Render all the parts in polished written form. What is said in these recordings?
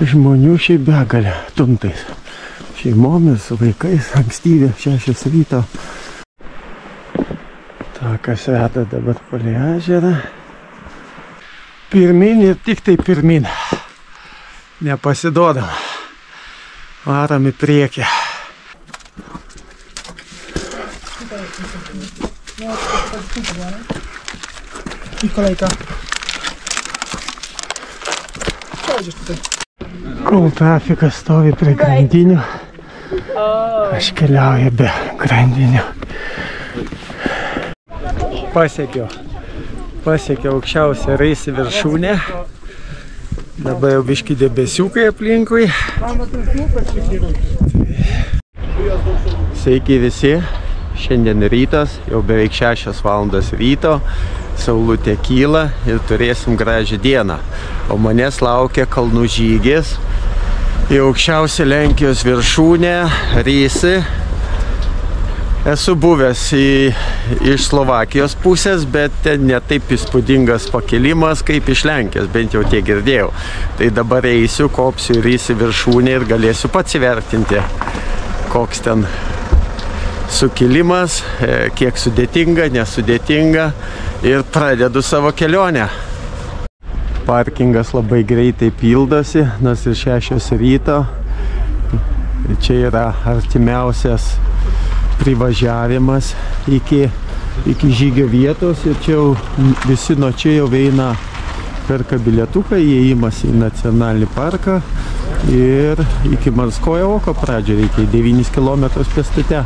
Žmonių šiaip begalė, tuntais. Šeimomis, su vaikais, ankstyvė, 6 ryto. Takas veda dabar palei ežerą. Pirmin ir tik tai pirmin. Nepasiduodam. Varam į priekį. Kol trafikas stovi prie grandinių, aš keliauju be grandinių. Pasiekiau aukščiausią Raisi viršūnę. Dabar jau biški debesiukai aplinkui. Sveiki visi. Šiandien rytas, jau beveik 6 valandas ryto. Saulutė kyla ir turėsim gražią dieną. O manęs laukia kalnų žygis į aukščiausią Lenkijos viršūnę Raisi. Esu buvęs iš Slovakijos pusės, bet ten ne taip įspūdingas pakilimas kaip iš Lenkijos, bent jau tiek girdėjau. Tai dabar eisiu, kopsiu į Raisi viršūnę ir galėsiu pats įvertinti, koks ten sukilimas, kiek sudėtinga, nesudėtinga, ir pradedu savo kelionę. Parkingas labai greitai pildosi, nors ir 6 ryto. Čia yra artimiausias privažiavimas iki žygio vietos, ir čia jau visi nuo čia jau eina, perka bilietuką, įėjimas į nacionalinį parką, ir iki Marskojo oko pradžio reikia 9 km pėstute.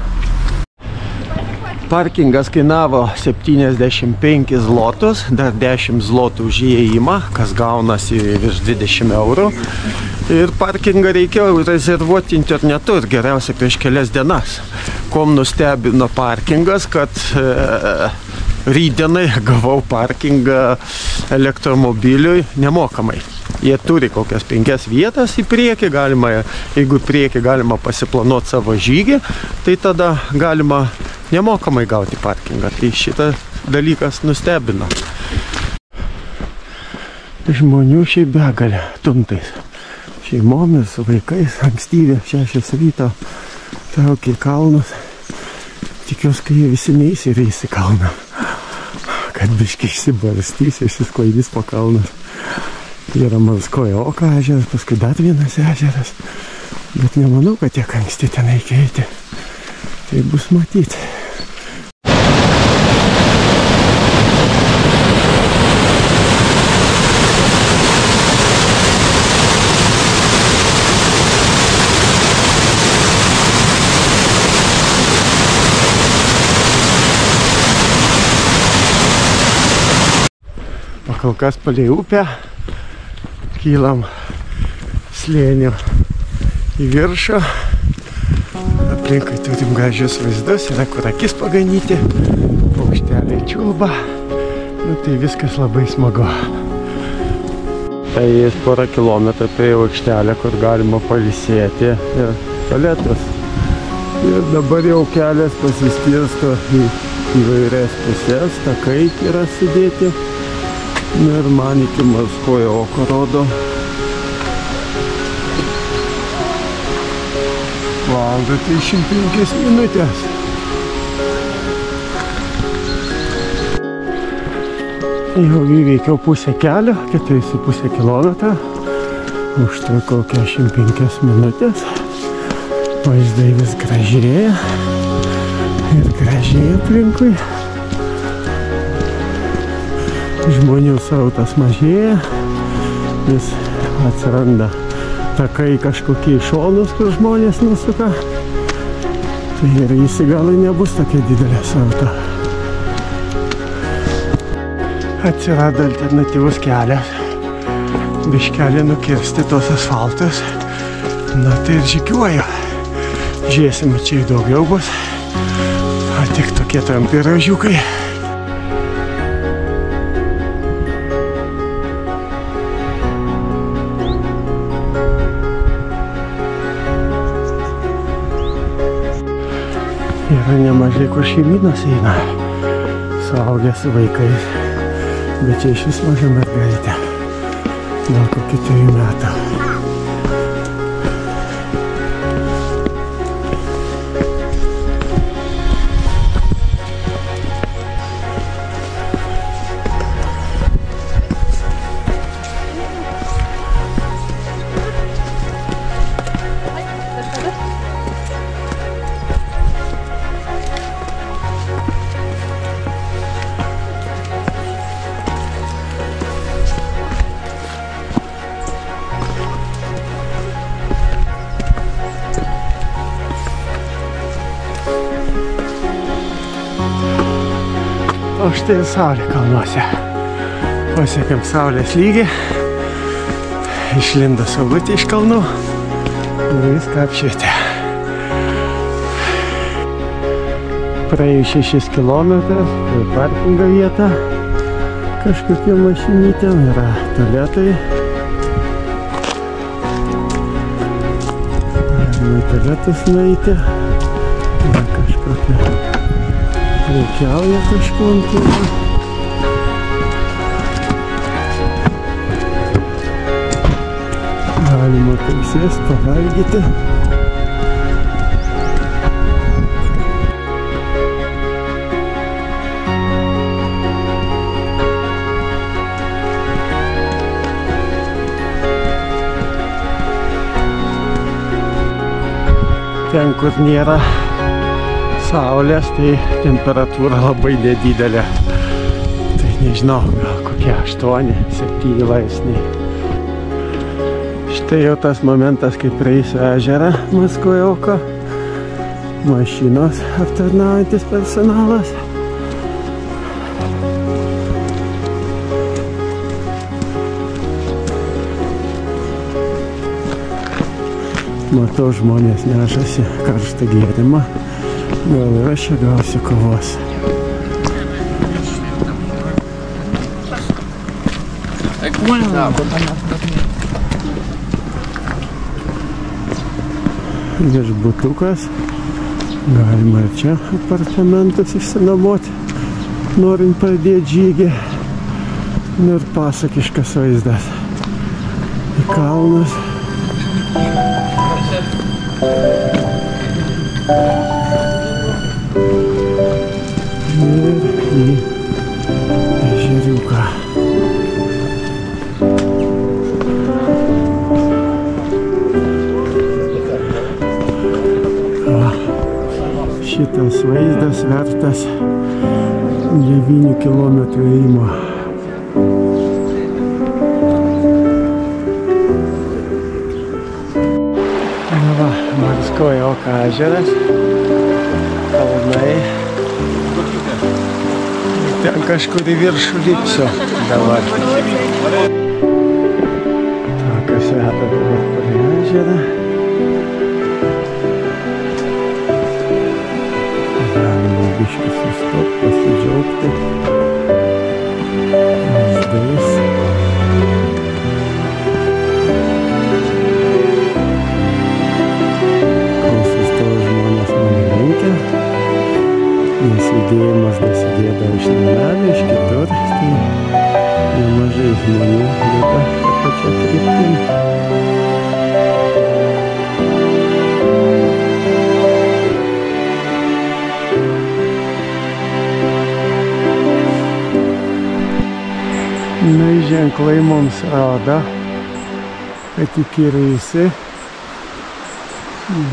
Parkingas kainavo 75 zlotus, dar 10 zlotų už įėjimą, kas gaunasi virš 20 eurų. Ir parkingą reikėjo rezervuoti internetu, ir geriausia prieš kelias dienas. Kuom nustebino parkingas, kad rytdienai gavau parkingą elektromobiliui nemokamai. Jie turi kokias 5 vietas į priekį, jeigu į priekį galima pasiplanuoti savo žygį, tai tada galima nemokamai gauti parkingą. Tai šitas dalykas nustebino. Žmonių šiaip begalė, tuntais. Šeimomis, su vaikais, ankstyvė, 6 ryto, traukia į kalnus. Tikiuosi, kad jie visi neis į Raisi kalną, kad biškai išsibarstys, išsisklaidys po kalnus. Yra Marskojo oko ežeras, paskui dar vienas ežeras, bet nemanau, kad tiek anksti ten reikia eiti. Tai bus matyti. Kol kas palei upę kylam slėniu į viršų. Aplinkui turim gražius vaizdus, yra kur akis paganyti, paukšteliai čiulba. Tai viskas labai smagu. Tai porą kilometrų prie aikštelę, kur galima pailsėti, ir tualetas. Ir dabar jau kelias pasiskirsto į įvairias pusės, takai yra sudėti. Ir man iki Marskojo oko rodo valandą 35 minutės. Jau įveikiau pusę kelio, 4,5 kilometrą. Užtruko 45 minutės. Vaizdai vis gražėja ir gražėja aplinkui. Žmonių srautas mažėja, vis atsiranda takai kažkokie šonus, kur žmonės nusuka. Tai ir įsigalai nebus tokia didelė srauta. Atsirado alternatyvus kelias. Biškelį nukirsti tos asfaltus. Na tai ir žygiuoju. Žiūrėsime, čia jų daugiau bus. O tik tokie trumpi raužiukai. Yra nemažai, kur šeimynos eina, suaugę su vaikais, bet čia iš vis maža mergaitė, gal kokių 3 metų. O štai ir saulė kalnuose. Pasiekėm saulės lygį. Išlindo saulutė iš kalnų. Ir viską apšvietė. Praėjus 6 kilometrus, tai parkingo vieta. Kažkokie mašinytėm yra tualetai. Galima į tualetus nueiti. Yra kažkokia reikiauja kažkuom tai. Galima pailsėti, pavalgyti. Ten, kur nėra saulės, tai temperatūra labai nedidelė. Tai nežinau, gal kokie 8-7 laipsniai. Štai jau tas momentas, kai prieisiu ežerą Maskojauko. Mašinos aptarnaujantis personalas. Matau, žmonės nešasi karštą gėrimą. Gal ir aš čia gausiu kavos. Viešbutukas. Galima ir čia apartamentus išsinuomoti, norint pradėti žygį. Ir pasakiškas vaizdas į kalnus. Ir į ežeriuką. Šitas vaizdas vertas 9 kilometrų ėjimo. Va, Marskojauko ežeras, kalnai. Ten kažkur į viršų lipsiu dabar. Takas veda dabar prie ežerą. Galima biškį sustot, pasidžiaugti vaizdais. Nes judėjimas dasidėda iš namelio, iš kitur, tai nemažai žmonių juda tą pačią kryptim. Na, ženklai mums rodo, kad iki Rysai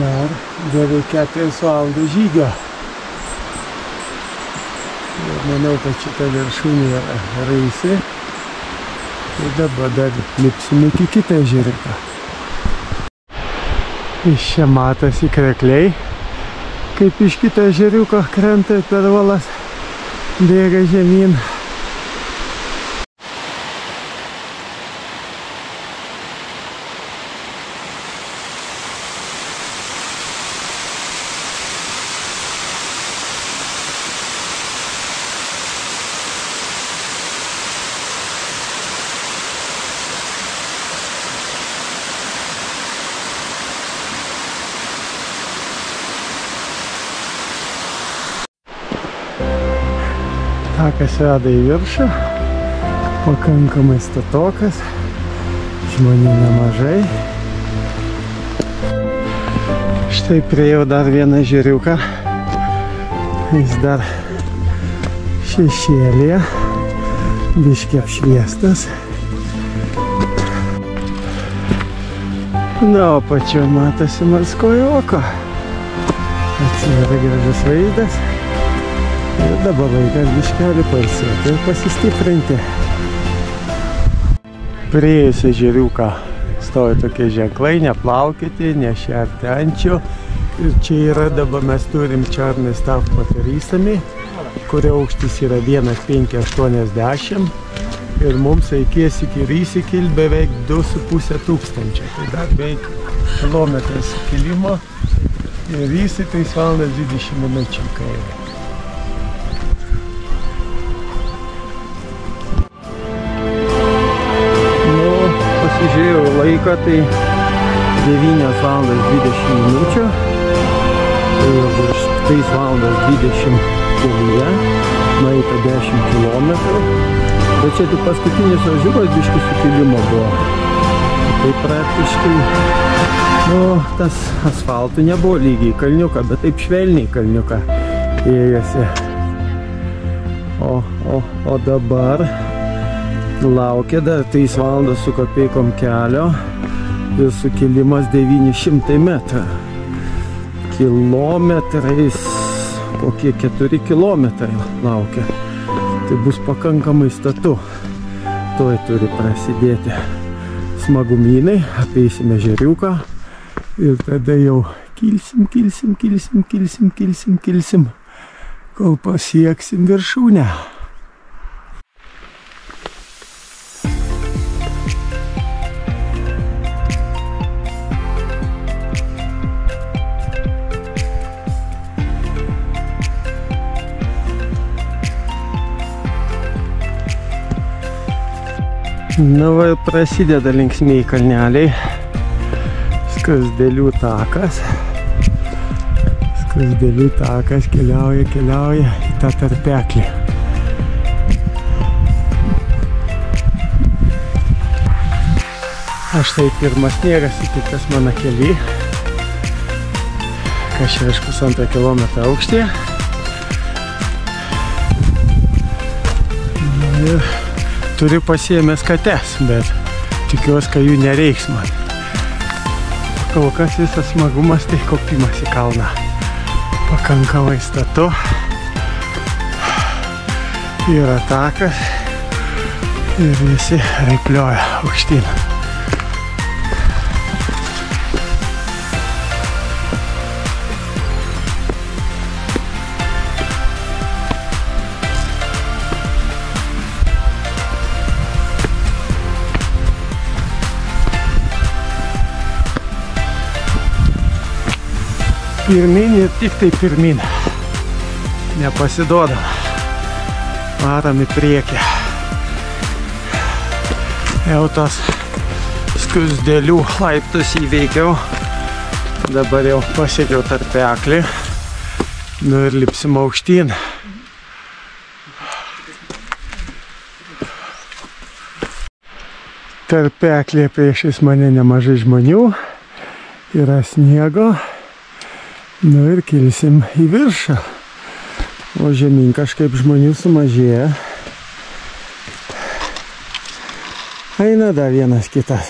dar beveik 4 valandas žygio. Manau, kad šita viršūnė yra Rysai. Tai dabar dar lipsime iki kitą ežeriuką. Iš čia matosi krekliai, kaip iš kito ežeriuko krenta per uolas, bėga žemyn. Takas veda į viršų, pakankamai statokas, žmonių nemažai. Štai priėjau dar vieną ežeriuką, jis dar šešėlėje, biškį apšviestas. Na, o pačiu matosi Marskojauko. Atsiveria gražus vaizdas. Ir dabar laikas biškelį pailsėti ir pasistiprinti. Priėjus ežeriuką stovi tokie ženklai, neplaukite, nešerti ančių. Ir čia yra, dabar mes turim Čarny stav po turistami, kurio aukštis yra 1580 ir mums reikės iki Rysikil beveik 2500. Tai dar beveik kilometras kilimo ir Rysy 3 valandas 20 minučių kairė. Nu, pasižiūrėjau laiką, tai 9 valandas 20 minučių. Tai virš 3 valandas 20 kelyje, nueita 10 kilometrų. Bet čia tik paskutinis važiukas biškį sukilimo buvo. Tai praktiškai, nu, tas asfaltų nebuvo lygiai kalniuką, bet taip švelniai kalniuką ėjosi. O dabar laukia dar 3 valandas su kopeikom kelio ir sukilimas 900 metrų. Kilometrais, kokie 4 kilometrai laukia. Tai bus pakankamai statu. Tuoj turi prasidėti smagumynai, apeisime ežeriuką ir tada jau kilsim, kol pasieksim viršūnę. Na va, prasideda linksmiai kalneliai. Skruzdėlių takas. Skruzdėlių takas keliauja į tą tarpeklį. Aš tai pirmas sniegas įtiktas mano kely. Kažkai aš 1,5 kilometro aukštyje. Ir turiu pasiėmęs kates, bet tikiuosi, kad jų nereiks man. Kol kas visas smagumas tai kopimas į kalną. Pakankamai statu. Yra takas ir visi raiplioja aukštyn. Pirmin ir tik tai pirmin. Nepasiduodam. Varam į priekį. Jau tos skruzdėlių laiptus įveikiau. Dabar jau pasiekiau tarpeklį. Nu ir lipsim aukštyn. Tarpeklė priešais mane nemažai žmonių. Yra sniego. Nu ir kilsim į viršą. O žemyn kažkaip žmonių sumažėja. Eina dar vienas kitas.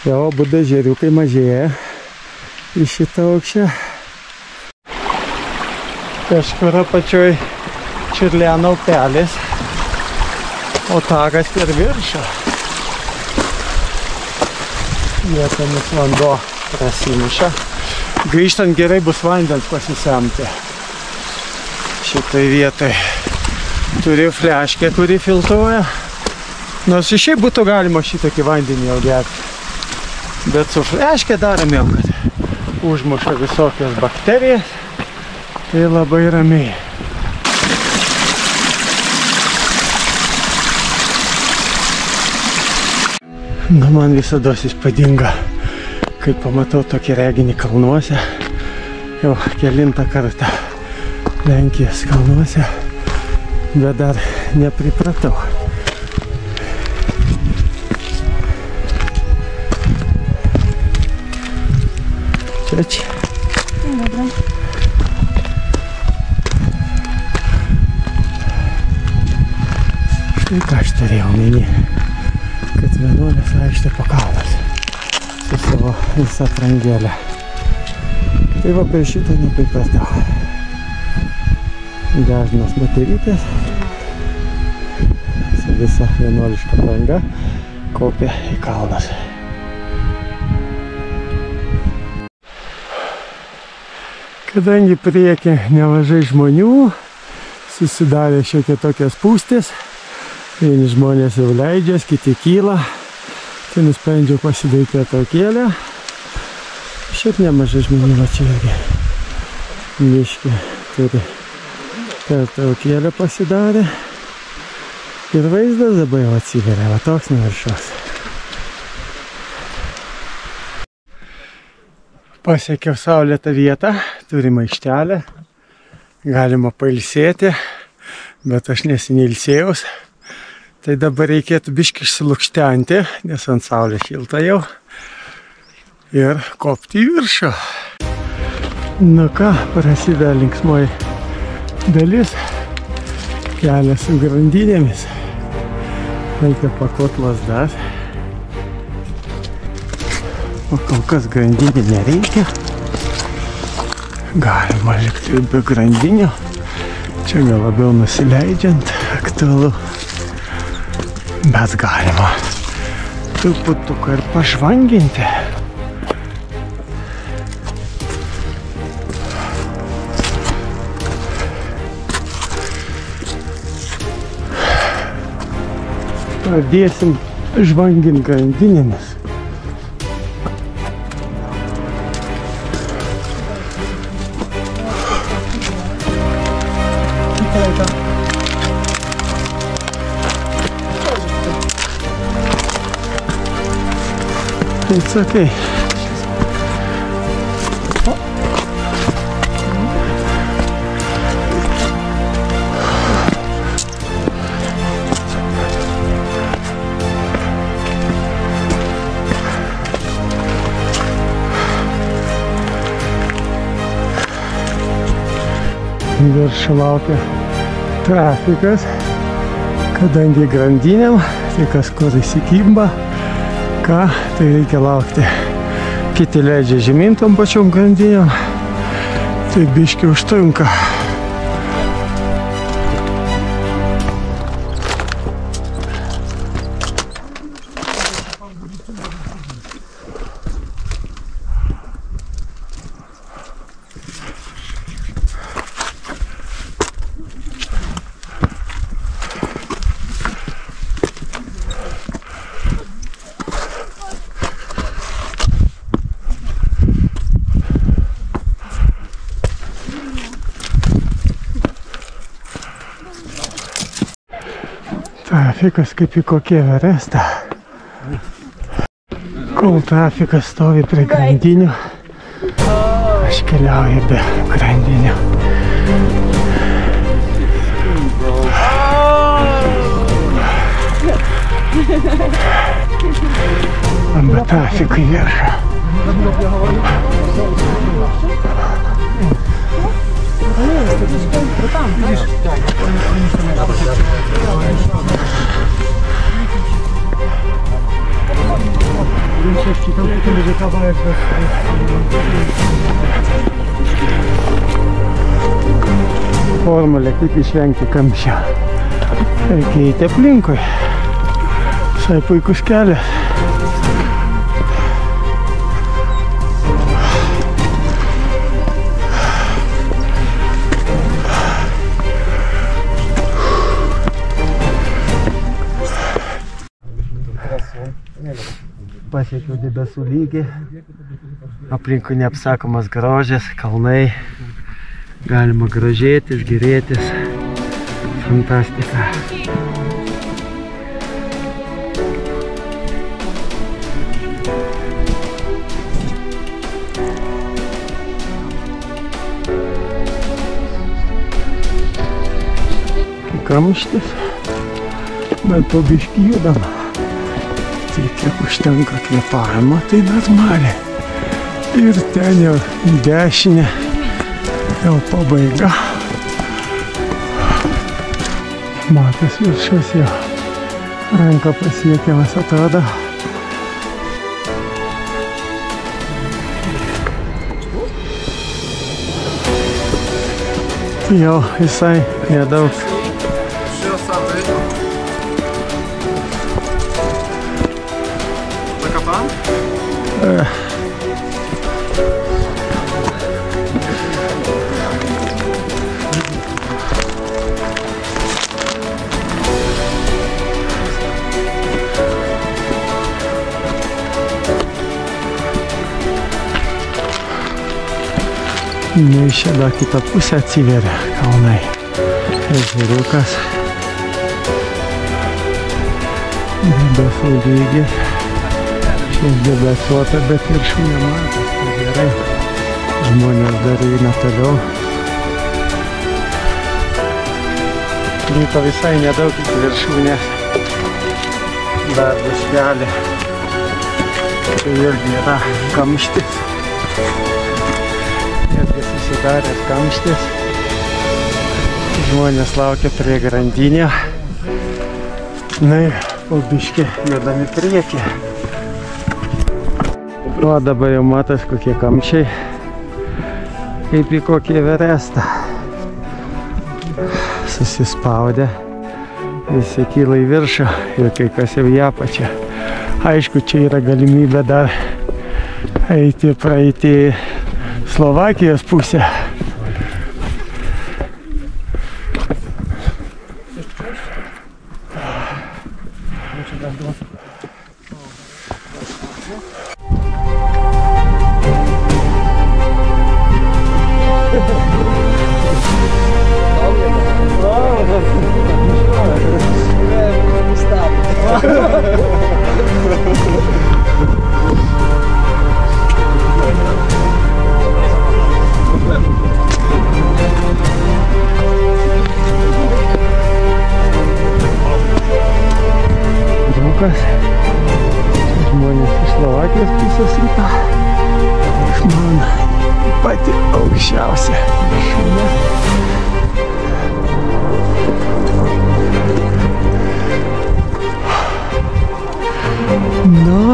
Jau abudu ežeriukai mažėja į šitą aukštę. Kažkur apačioj Čiurlėno upelis, o takas per viršą. Vietomis vanduo prasimuša. Grįžtant gerai bus vandens pasisemti. Šitai vietai turiu fleškę, kuri filtruoja. Nors iš šiaip būtų galima šitokį vandenį jau gerti. Bet su fleške darėm, kad užmuša visokias bakterijas. Tai labai ramiai. Nu, man visada įspūdinga, kai pamatau tokį reginį kalnuose, jau kelintą kartą Lenkijos kalnuose, bet dar nepripratau. Čia. Dobra. Štai ką aš turėjau omeny. Kad vienuolės vaikštė po kalnas su savo visą aprangėlę. Tai va prie šito nepripratau. Dažnas moterytės su visa vienuoliška apranga kopė į kalnas. Kadangi priekį nemažai žmonių, susidarė šiokia tokias spūstis, vieni žmonės jau leidžias, kiti kyla, tai nusprendžiau pasidaryti pertraukėlę. Šiaip nemažai žmonių, va čia irgi miške turi pertraukėlę pasidarė. Ir vaizdas dabar jau atsiveria, va toks nuo viršaus. Pasiekiau saulėtą vietą, turim aikštelę, galima pailsėti, bet aš nesinilsėjaus. Tai dabar reikėtų biškį išsilukštenti, nes ant saulės šilta jau, ir kopti į viršų. Nu ką, prasideda linksmoji dalis, kelias su grandinėmis. Reikia paklot lazdas. O kol kas grandinį nereikia. Galima likti ir be grandinio. Čia gal labiau nusileidžiant aktualu. Bet galima truputuką ir pažvanginti. Pradėsim žvanginti grandinėmis. It's okay. Viršų laukia trafikas, kadangi grandinėm, tai kas kur įsikimba, ką, tai reikia laukti. Kiti leidžia žemyn tom pačiom grandinėm, tai biškį užtrunka. Trafikas kaip į kokį Everestą. Kol trafikas stovi prie grandinių, aš keliauju be grandinių. Amba trafikų į viršų. Formulė, kaip išvengti kamščio. Reikia eiti aplinkui. Visai puikus kelias. Pasiekiau debesų lygį, aplinkui neapsakomas grožis, kalnai, galima grožėtis, gėrėtis, fantastika. Kamštis, bet po biškį judam. Tai kiek užtenka kvėpavimo, tai normaliai. Ir ten jau į dešinę, jau pabaiga. Matas viršus jau. Ranka pasiekiamas atrodo. Jau visai nedaug. Nu iš čia dar kitą pusę atsiveria kalnai. Ežeriukas. Debesų lygis. Šiek debesuota, bet viršūnė matos, tai gerai. Žmonės dar eina toliau. Liko visai nedaug iki viršūnės. Dar bus kelią. Tai irgi yra kamštis. Netgi susidaręs kamštis. Žmonės laukia prie grandinio. Na ir po biškį judami priekį. O dabar jau matas kokie kamščiai. Kaip į kokį Everestą. Susispaudę. Visi kyla į viršų ir kai kas jau į apačią. Aišku, čia yra galimybė dar eiti, praeiti Slovakijos pusę. Žmonės iš Slovakijos pusės ryto. Aš man pati aukščiausia viršūnė. Nu,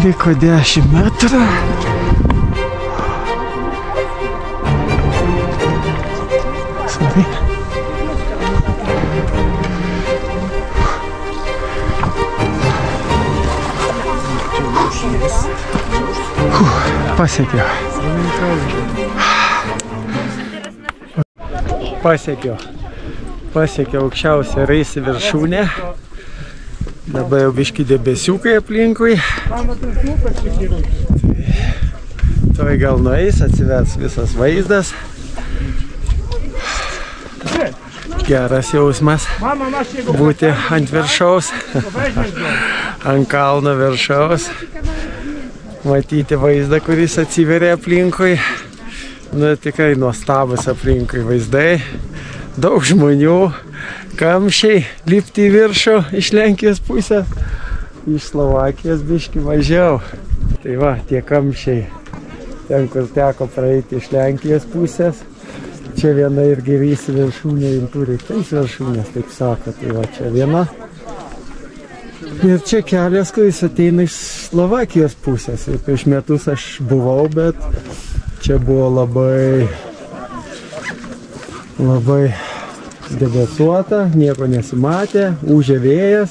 liko 10 metrų. Sorry. Pasiekiau aukščiausią Raisi viršūnę. Dabar jau biški debesiukai aplinkui. Tuoj gal nueis, atsivers visas vaizdas. Geras jausmas būti ant viršaus, ant kalno viršaus. Matyti vaizdą, kuris atsiveria aplinkui. Nu, tikrai nuostabus aplinkui vaizdai. Daug žmonių, kamščiai, lipti į viršų iš Lenkijos pusės. Iš Slovakijos biški mažiau. Tai va, tie kamščiai. Ten, kur teko praeiti iš Lenkijos pusės. Čia viena irgi Raisi viršūnė, ir turi 3 viršūnės, taip sako. Tai va, čia viena. Ir čia kelias, kuris ateina iš Slovakijos pusės. Ir prieš metus aš buvau, bet čia buvo labai debesuota, nieko nesimatė, ūžė vėjas,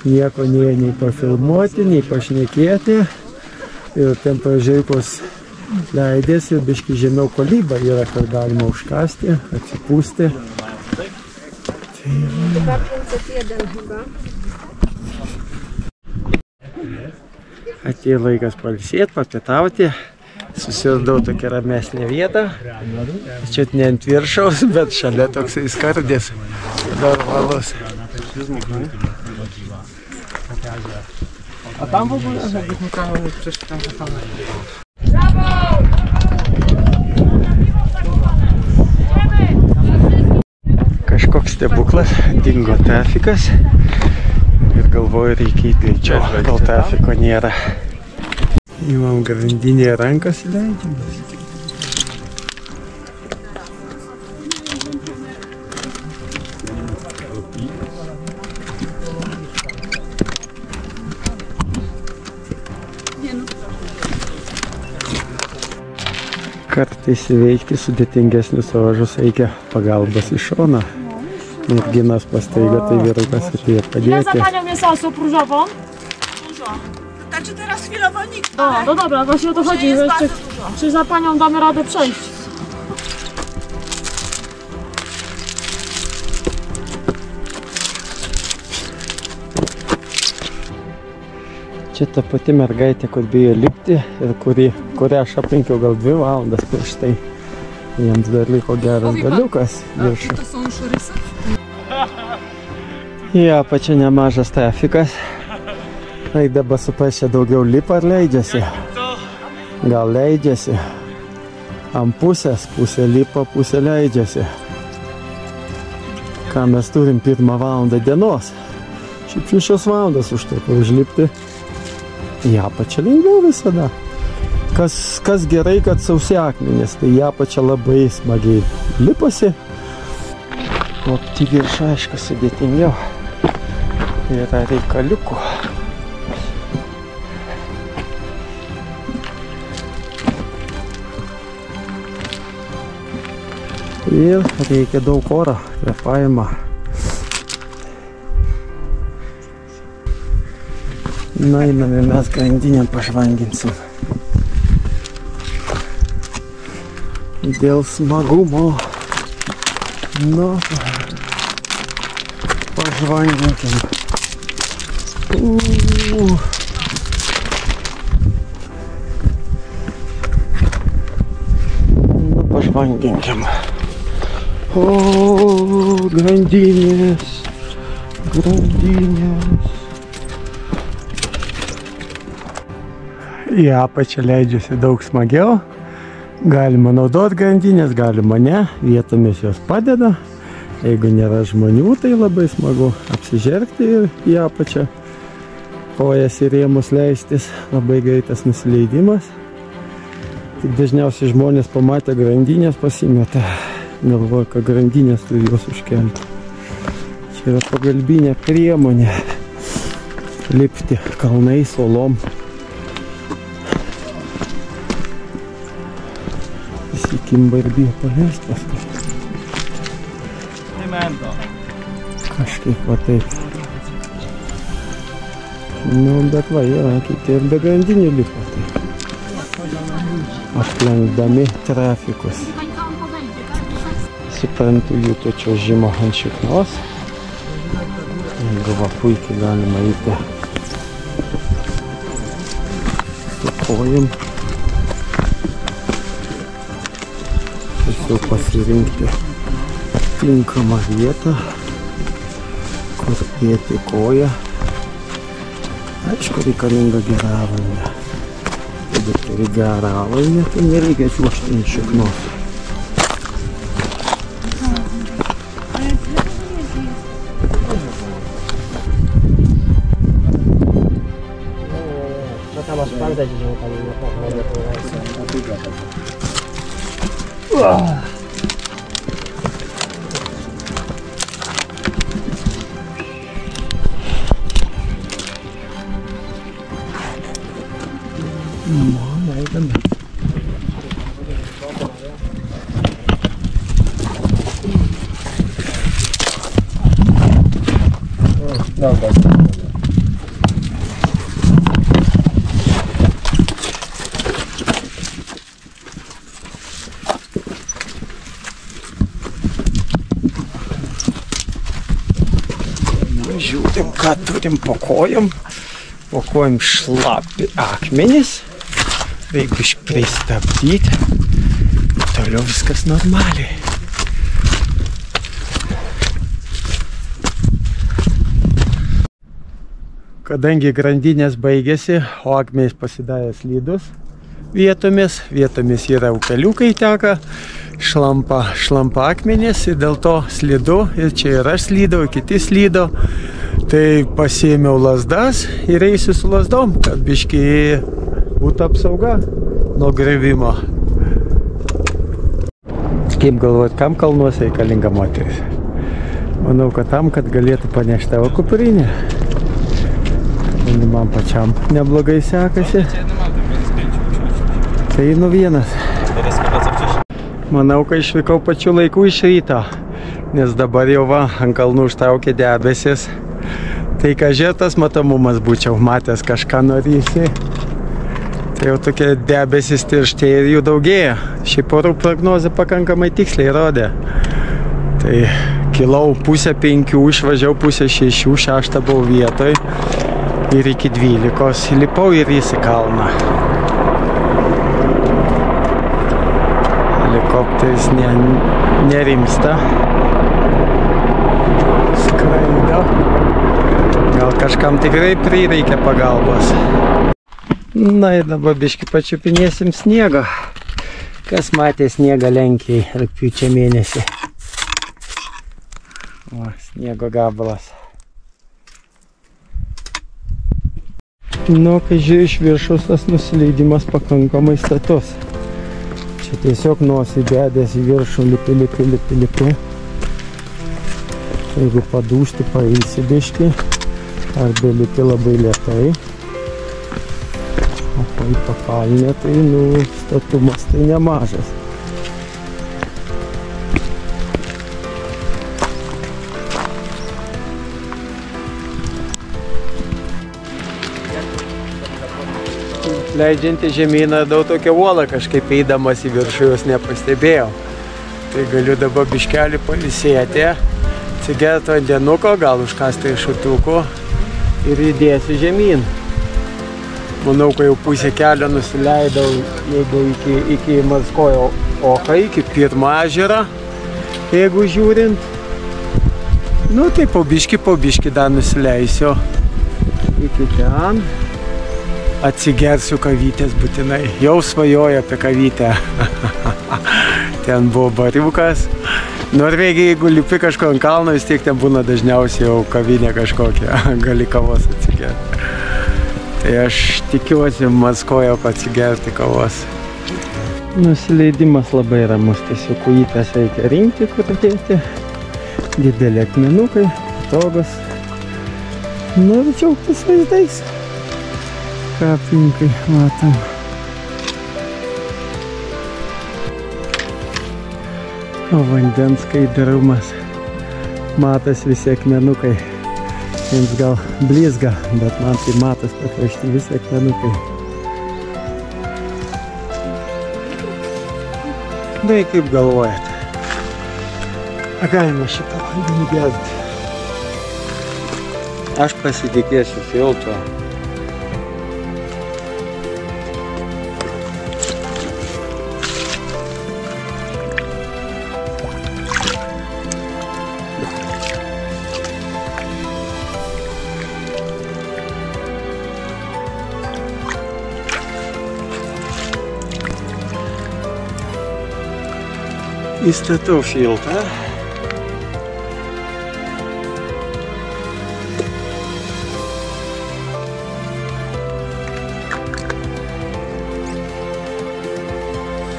nieko nei pafilmuoti, nei pašnekėti. Ir ten pažiūrėjus leidėsi, biški žemiau kolybą yra, kad galima užkasti, atsipūsti. Atėjo laikas pailsėti, papietauti. Susiradau tokią ramesnę vietą. Čia ne ant viršaus, bet šalia toksai skardis. Dar valus. A tam w ogóle, jakbyś mu kamerę przeszli tam za kamerę. Kažkoks stebuklas, dingo trafikas. Ir galvoju, reikia įti greičiau, kol trafiko nėra. Imam grandinėje rankas įleidžiamas. Kartais įveikti sudėtingesnius ruožus reikia pagalbos iš šono. Merginas pastaiga, tai vyrukas atėjo padėti. Ile za panią jest osób różową? Dużo. Znaczy teraz chwilowo nikt. O, no dobra, właśnie o to chodzi. Jest Że bardzo dużo. czy za panią damy radę przejść? Čia ta pati mergaitė, kur bijo lipti ir kurią aš aplinkiau gal 2 valandas prieš tai. Jiems dar liko geras galiukas viršų. Į apačią nemažas trafikas. Tai dabar supras, čia daugiau lipa ar leidžiasi? Gal leidžiasi. Ant pusės, pusė lipa, pusė leidžiasi. Ką mes turim 1 valandą dienos. Šiaip 6 valandas užtruko užlipti. Į apačią lengviau visada. Kas gerai, kad sausi akmenys, tai į apačią labai smagiai lipasi. O tik viršų, aišku, sudėtingiau. Yra reikaliukų. Ir reikia daug oro, kvėpavimą. Einame mes grandinėm pažvanginsim. Dėl smagumo. Nu, pažvanginkim. Nu, pažvanginkim. O, grandinės. Grandinės. Į apačią leidžiasi daug smagiau. Galima naudoti grandinės, galima ne. Vietomis jos padeda. Jeigu nėra žmonių, tai labai smagu apsižergti ir į apačią. Kojas į rėmus leistis. Labai greitas nusileidimas. Tik dažniausiai žmonės pamatę grandinės pasimeta. Galvoju, kad grandinės turi juos užkelti. Čia yra pagalbinė priemonė. Lipti kalnais, uolom. Įsikimba ir bijo paleist paskui. Kažkaip va taip. Nu, bet va, yra kiti ir be grandinių lipa. Aplenkdami trafikus. Suprantu jų to čiuožimo ant šiknos. Jeigu va puikiai galima eiti su kojom. Tiesiog pasirinkti tinkamą vietą, kur dėti koją. Aišku, reikalinga gera avalynė. Jeigu turi gerą avalynę, tai nereikia čiuožti ant šiknos. Žiūrim, ką turim po kojom. Po kojom šlapi akmenys. Reikia išpristabdyti. Toliau viskas normaliai. Kadangi grandinės baigėsi, o akmenys pasidarė slidus vietomis yra upeliukai teka, šlampa akmenys ir dėl to slidu, ir čia ir aš slydau, ir kiti slydo. Tai pasiėmiau lazdas ir eisiu su lazdom, kad biškį būtų apsauga nuo grevimo. Kaip galvojat, kam kalnuose reikalinga moteris? Manau, kad tam, kad galėtų panešti tavo kuprinę. Man pačiam neblogai sekasi. Tai nu vienas. Manau, kad išvykau pačiu laiku iš ryto, nes dabar jau va, ant kalnų užtraukė debesis. Tai kažėtas matomumas būčiau matęs kažką norysi. Tai jau tokie debesis tirštėja ir jų daugėja. Šiaip orų prognozė pakankamai tiksliai rodė. Tai kilau 4:30, išvažiau 5:30, 6 buvau vietoj. ir iki 12 lipau ir jis į kalną. Helikopteris nerimsta. Skraido. Gal kažkam tikrai prireikia pagalbos. Na ir dabar biškį pačiupinėsim sniegą. Kas matė sniegą Lenkijai rugpjūčio mėnesį? O, sniego gabalas. Nu, kai žiūrėjau iš viršaus, tas nusileidimas pakankamai status. Čia tiesiog nosį dedęs į viršų, lipi. Jeigu padūšti, pailsi biškį, arba lipi labai lėtai. O į pakalnę, tai, statumas tai nemažas. Leidžiantį žemyną daug tokią uolą, kažkaip eidamas į viršų jos nepastebėjau. Tai galiu dabar biškelį pailsėti, atsigerti vandenuko, gal užkasti iš šutuko ir įdėsiu žemyn. Manau, kai jau pusę kelio nusileidau, jeigu iki Marskojo Oka, iki pirmą ežerą, jeigu žiūrint. Nu, tai po biškį dar nusileisiu iki ten. Atsigersiu kavytės būtinai. Jau svajoju apie kavytę. Ten buvo bariukas. Norvegija, jeigu lipi kažko ant kalno, vis tiek ten būna dažniausiai jau kavinė kažkokia. Gali kavos atsigerti. Tai aš tikiuosi Marskojo atsigerti kavos. Nusileidimas labai ramus. Tiesiog kojytes reikia rinkti, kur dėti. Dideli akmenukai, patogus. Nu ir džiaugtis vaizdais. Ką aplinkai matom. O vandens skaidrumas. Matas visi akmenukai. Jums gal blizga, bet man tai matas pakrašty visi akmenukai. Tai kaip galvojat? Ar galima šitą vandenį gerti? Aš pasitikėsiu filtru. Įstatau filtrą.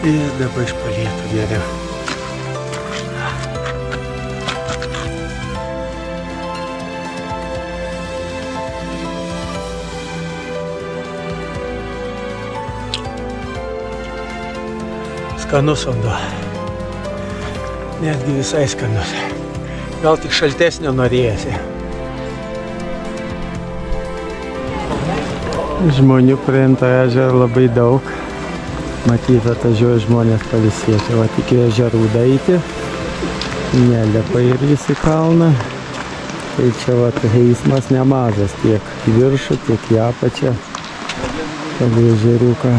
Ir dabar išpalieku geriau. Skanus vanduo. Netgi visai skanus. Gal tik šaltesnio norėjasi. Žmonių priimta ežerą labai daug. Matyt, atvažiuoja žmonės palisėti. O tik ežerų daiti. Nelipa ir visi kalną. Tai čia eismas nemažas. Tiek į viršų, tiek į apačią. Pagal ežeriuką.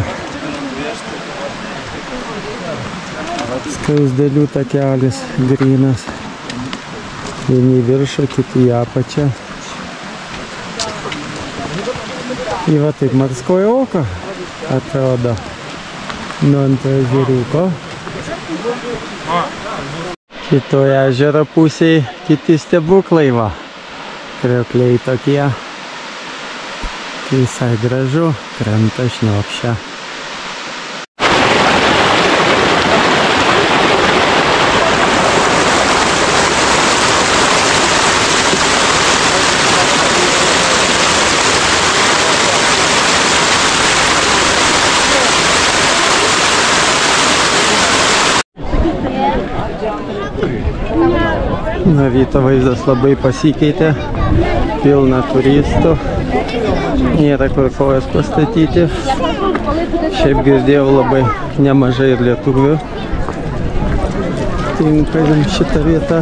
Skausdėlių takelis grynas. Vieni į viršų, kiti į apačią. Ir va taip Marskojo Oka atrodo. Nuo ant ežeriuko. Kitoje ežero pusėje kiti stebuklai va. Kriokliai tokie. Visai gražu, krenta šniokščia. Nuo ryto vaizdas labai pasikeitė, pilna turistų, nėra kur kojas pastatyti. Šiaip girdėjau labai nemažai ir lietuvių. Tinka jums šitą vietą.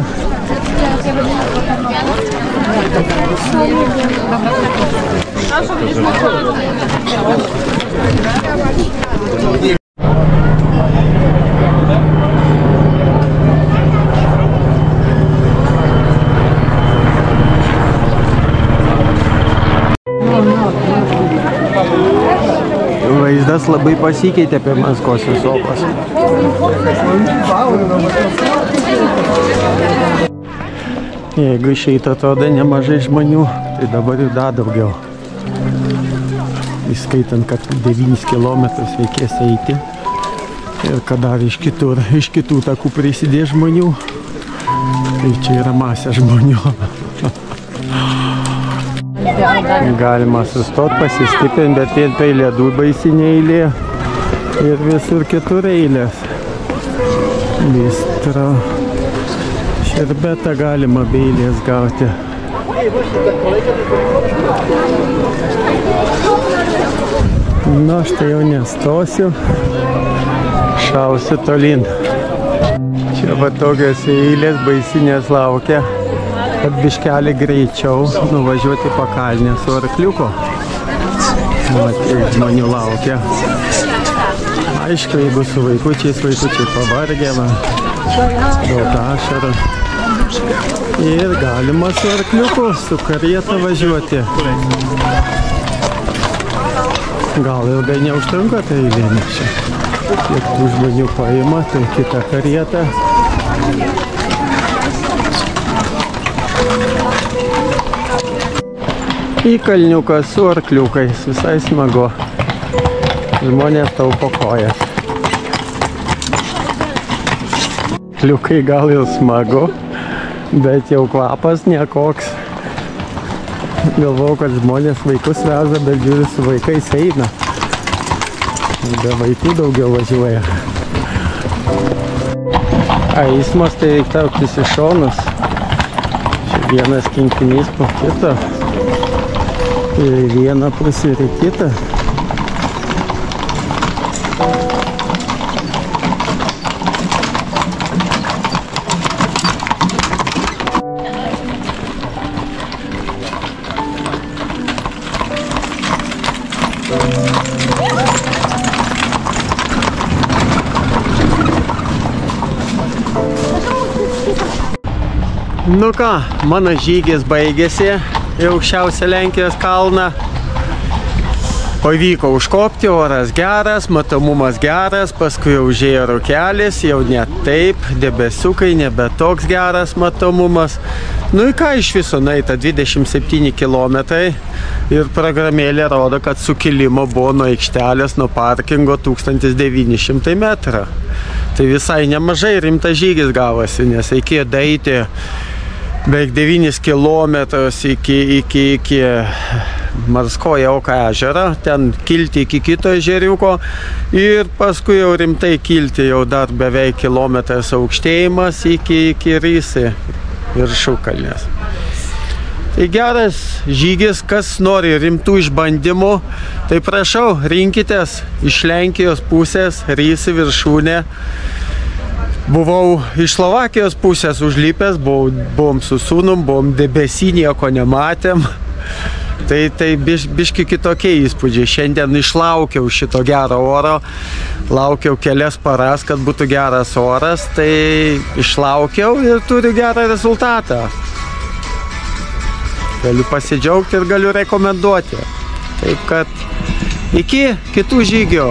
Vaizdas labai pasikeitė apie Maskvos sopos. Jeigu išeitų atrodo nemažai žmonių, tai dabar jau dar daugiau. Įskaitant, kad 9 kilometrus reikės eiti. Ir kad dar iš kitų takų prisidės žmonių. Tai čia yra masė žmonių. Galima sustot, pasistiprinti, bet vien tai ledų baisinė eilė. Ir visur kitur eilės. Bistro. Šerbetą galima be eilės gauti. Nu, aš tai jau nestosiu. Šausiu tolyn. Čia va tokios eilės baisinės laukia, kad biškelį greičiau nuvažiuoti pakalnę su arkliuko. Tiek žmonių laukia. Aišku, jeigu su vaikučiai pavargė, daug ašarų. Ir galima su arkliuku, su karieta važiuoti. Gal ilgai neužtrunka tai eilė čia. Kiek tų žmonių paima, tai kita karieta. Į kalniuką su arkliukais, visai smagu. Žmonės taupo kojas. Arkliukai gal ir smagu, bet jau kvapas nekoks. Galvau, kad žmonės vaikus veža, bet žiūri, su vaikais eina. Be vaikų daugiau važiuoja. Eismas tai reikia trauktis į šonus. Čia vienas kinkinys po kito. Ir į vieną pusę ir į kitą. Nu ką, mano žygis baigėsi į aukščiausią Lenkijos kalną. Pavyko užkopti, oras geras, matomumas geras, paskui jau užėjo rūkelis, jau ne taip, debesiukai, nebe toks geras matomumas. Nu į ką iš viso nueita 27 kilometrai ir programėlė rodo, kad sukilimo buvo nuo aikštelės, nuo parkingo 1900 metrų. Tai visai nemažai rimtas žygis gavosi, nes reikėjo daeiti beveik 9 kilometrus iki Marskojo Oka ežero, ten kilti iki kito ežeriuko ir paskui jau rimtai kilti jau dar beveik kilometras aukštėjimas iki Rysai viršukalnės. Tai geras žygis, kas nori rimtų išbandymų, tai prašau, rinkitės iš Lenkijos pusės Rysai viršūnė. Buvau iš Slovakijos pusės užlipęs, buvom su sūnum, buvom debesy, nieko nematėm. Tai biški kitokie įspūdžiai. Šiandien išlaukiau šito gero oro, laukiau kelias paras, kad būtų geras oras, tai išlaukiau ir turiu gerą rezultatą. Galiu pasidžiaugti ir galiu rekomenduoti. Taip kad iki kitų žygių.